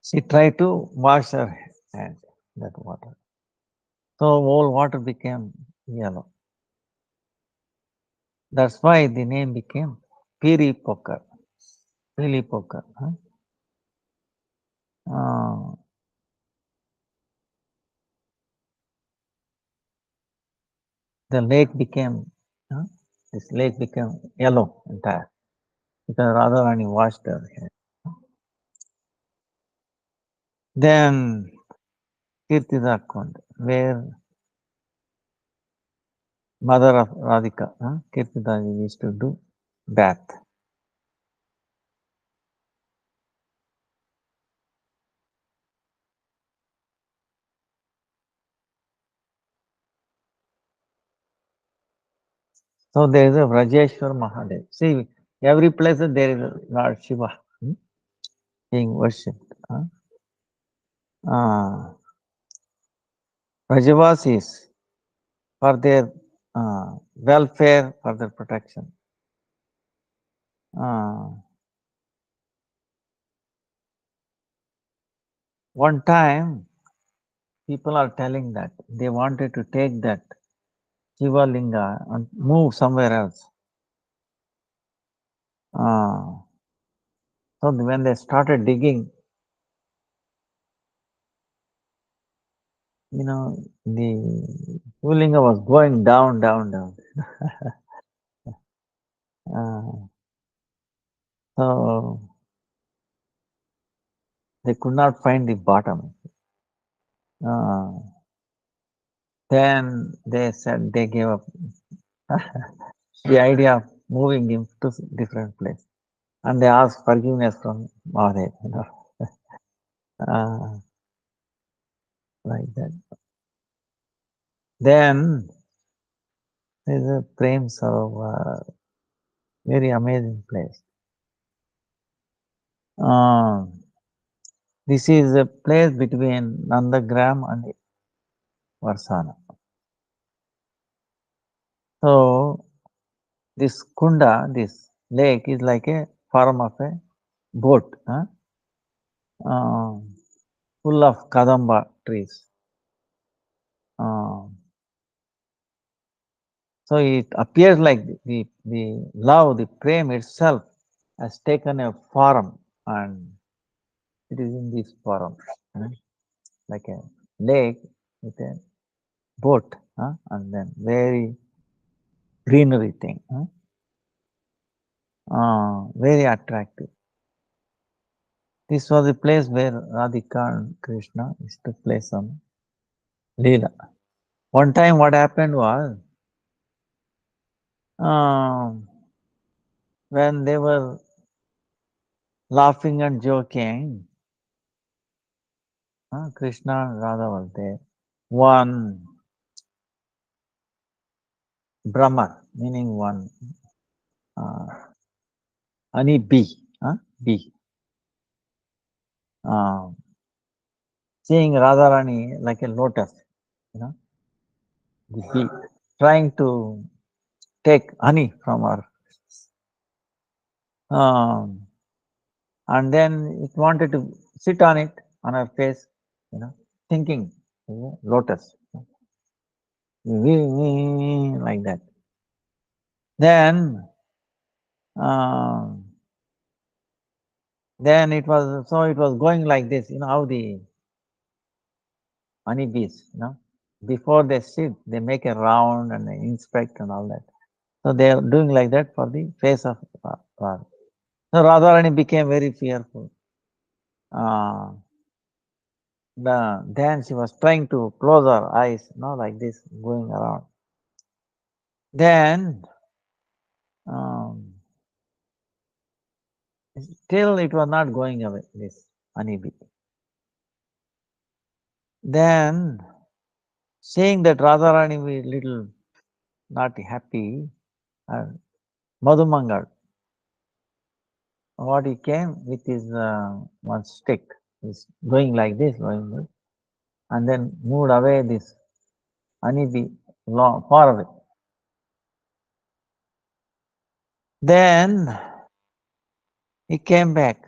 she tried to wash her hand, that water. So all water became yellow. That's why the name became Piri Pokar. Piri Pokar. The lake became, this lake became yellow entire, because Radharani washed her hair. Then Kirtida Kund, where mother of Radhika, Kirtida used to do bath. So there is a Vrajeshwar Mahadev. See, every place there is a Lord Shiva being worshipped. Vrajavasis, for their welfare, for their protection. One time, people are telling that they wanted to take that Shiva Linga and move somewhere else. Uh, so when they started digging, the Pulinga was going down, down, down. Uh, so they could not find the bottom. Uh, then they said they gave up the idea of moving him to different place, and they asked forgiveness from Mahadev. Uh, like that. Then there's a Prem Sarovar, very amazing place. This is a place between Nandagram and Varsana. So this kunda, this lake, is like a form of a boat, uh, full of kadamba trees. Uh, so it appears like the love, the prem itself has taken a form, and it is in this form, like a lake with a boat, and then very greenery thing, very attractive. This was a place where Radhika and Krishna used to play some Leela. One time what happened was, when they were laughing and joking, Krishna and Radha was there. One Brahma, meaning one uh, honey bee, bee, uh, seeing Radharani like a lotus, the bee, trying to take honey from her. Um, and then it wanted to sit on it, on her face, thinking, lotus, like that. Then, uh, then it was going like this. You know how the honeybees, before they sit, they make a round and they inspect and all that. So they are doing like that for the face of Radha. So Radharani became very fearful. Uh, then she was trying to close her eyes, like this, going around. Then, still it was not going away, this honeybee. Then, seeing that Radharani was little not happy, Madhumangal, what he came with his one stick, is going like this, and then moved away this honeybee far away. Then he came back.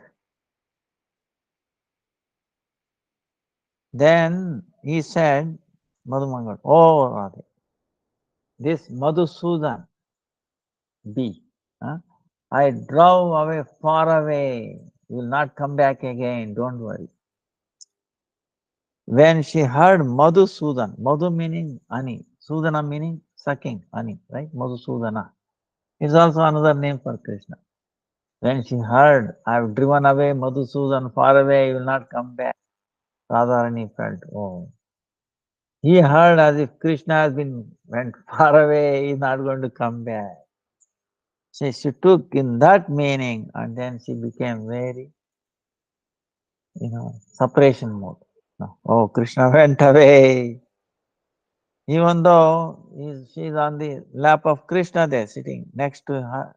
Then he said, Madhumangal, oh Radhe, this Madhusudan bee, I drove away far away. You will not come back again, don't worry. When she heard Madhusudan, Madhu meaning honey, Sudana meaning sucking honey, right? Madhusudana is also another name for Krishna. When she heard, I have driven away Madhusudan far away, you will not come back, Radharani felt, oh. He heard as if Krishna has been went far away, he is not going to come back. She took in that meaning, and then she became very, separation mode. Oh, Krishna went away. Even though she is on the lap of Krishna there, sitting next to her,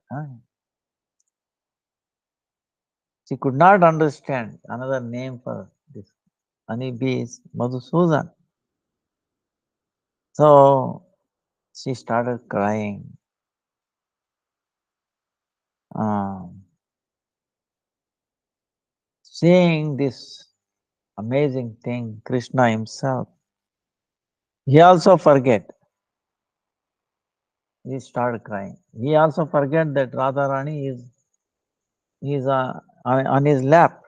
she could not understand another name for this honeybee is Madhusudan. So she started crying. Seeing this amazing thing, Krishna himself, he also forget. He started crying. He also forget that Radharani is He's on his lap.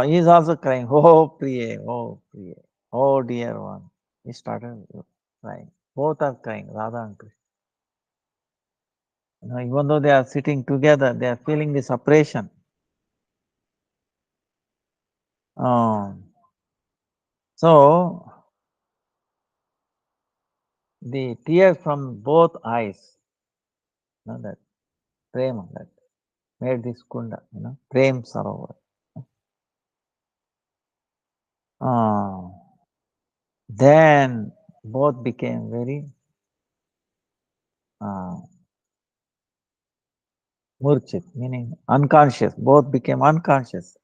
He's also crying. Oh, Priye, oh, Priye, oh, dear one. He started crying. Both are crying, Radha and Krishna. Even though they are sitting together, they are feeling the separation. So, the tears from both eyes, that prema, that made this kunda, prem sarovar. Then both became very murchit, meaning unconscious. Both became unconscious.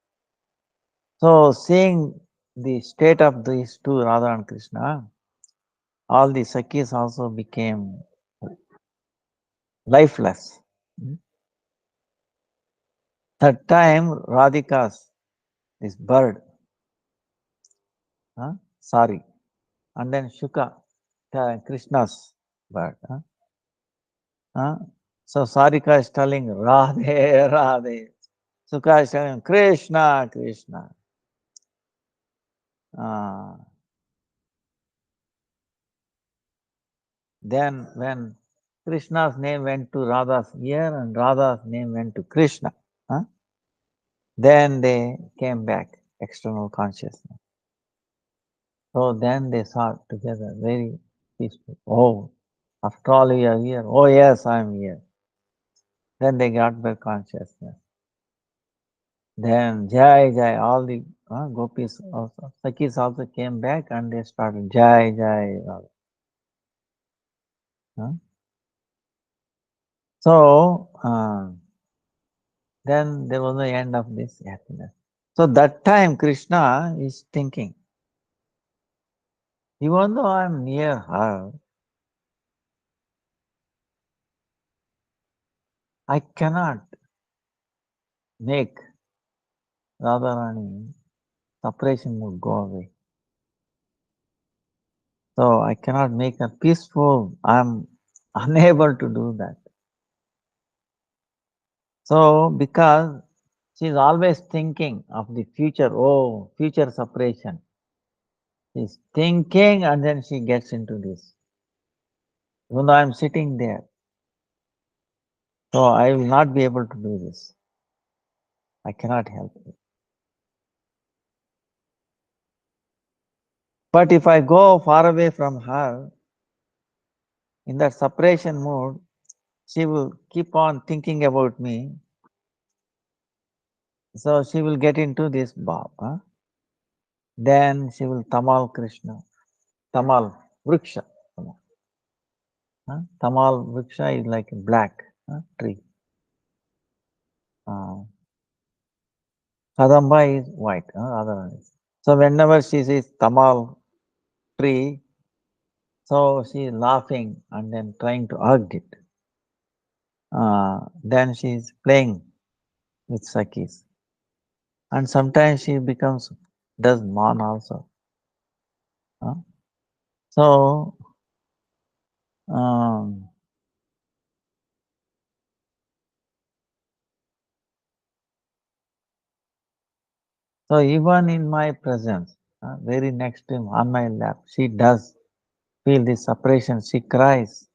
So, seeing the state of these two, Radha and Krishna, all the Sakhis also became lifeless. That time, Radhika's, this bird, sorry, and then Shuka, Krishna's bird. So Sarika is telling Radhe, Radhe. Sukha is telling Krishna, Krishna. Then when Krishna's name went to Radha's ear and Radha's name went to Krishna, then they came back, external consciousness. So then they saw together, very peaceful. Oh, after all we are here. Oh yes, I am here. Then they got back consciousness. Then Jai Jai, all the gopis also, Sakhis also came back and they started Jai Jai. So then there was the end of this happiness. So that time Krishna is thinking, even though I am near her, I cannot make Radharani separation mood go away. So I cannot make her peaceful. I am unable to do that. So because she is always thinking of the future, future separation. She is thinking and then she gets into this. Even though I am sitting there, so I will not be able to do this. I cannot help it. But if I go far away from her, in that separation mood, she will keep on thinking about me. So she will get into this bhav. Then she will tamal Krishna. Tamal, vriksha. Tamal vriksha is like a black tree. Kadamba is white. So whenever she sees tamal tree, so she is laughing and then trying to hug it. Then she is playing with Sakis. And sometimes she does man also. So, so even in my presence, very next to him on my lap, she does feel this separation. She cries.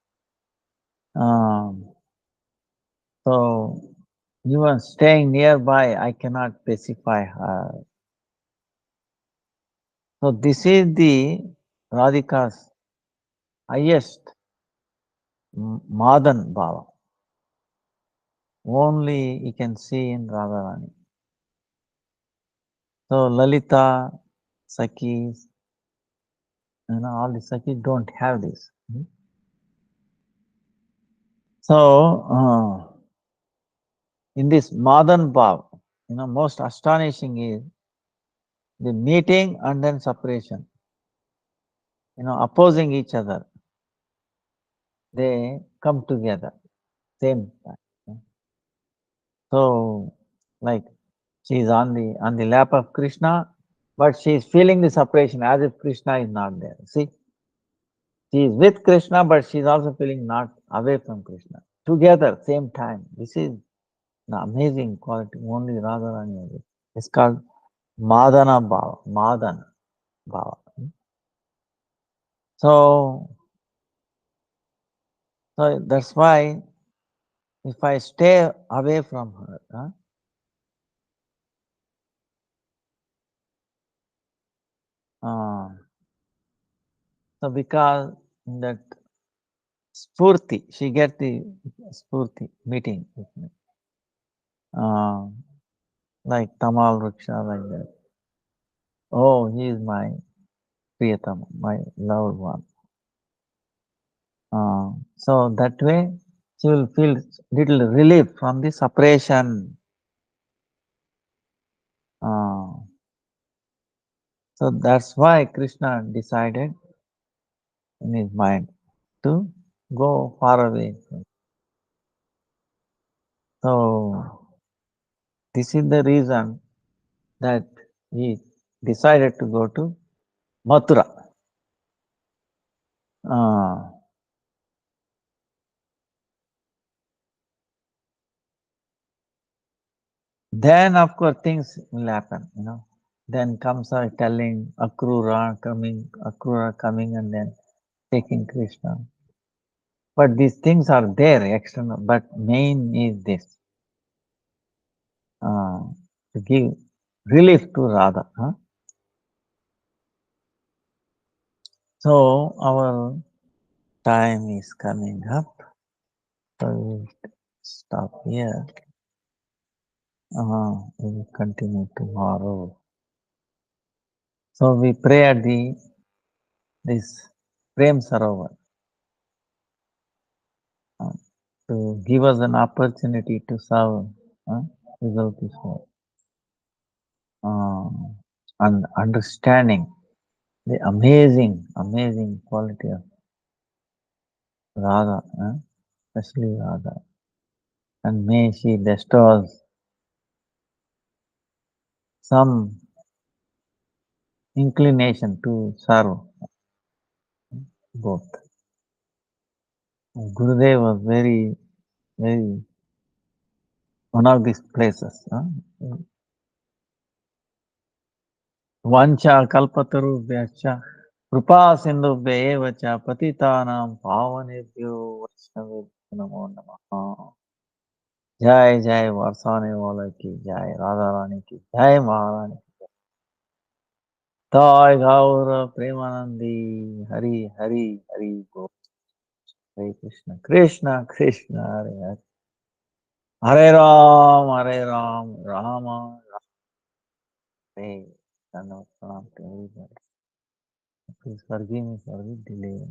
So even staying nearby, I cannot pacify her. So this is the Radhika's highest Madan Bhava. Only you can see in Radharani. So Lalita, Sakis, all the Sakis don't have this. So in this Madan Bhav, most astonishing is the meeting and then separation. Opposing each other. They come together same time. So like she is on the lap of Krishna, but she is feeling the separation as if Krishna is not there. See, she is with Krishna, but she is also feeling not away from Krishna. together, same time. This is the amazing quality only Radharani has. It's called Madana Bhava. Madana Bhava. So, so that's why if I stay away from her, so because in that Spurti, she get the Spurti meeting with me. Uh, like Tamal Ruksha, like that. Oh, he is my Priyatama, my loved one. So that way she will feel little relief from the separation. Uh, so that's why Krishna decided in his mind to go far away. So this is the reason that he decided to go to Mathura. Uh, then of course things will happen, Then comes telling Akrura coming and then taking Krishna. But these things are there, external, but main is this, to give relief to Radha. So our time is coming up. So we'll stop here. We will continue tomorrow. So we pray at this Prem Sarovar to give us an opportunity to serve without this and understanding the amazing quality of Radha, especially Radha. And may she bestow us some inclination to serve both. Gurudev was very one of these places. Vancha kalpatarubhyacha kripa sindhubhya eva cha patitanam pavanebhyo vaishnavebhyo namo namaha. जय जय बरसाने वाला की जय राधा रानी की जय महारानी जय गौर प्रेमानंदी हरि हरि हरि बोल हरे कृष्ण कृष्ण कृष्ण हरे हरे हरे राम राम हरे Pranam to everybody. Please forgive me for the delay.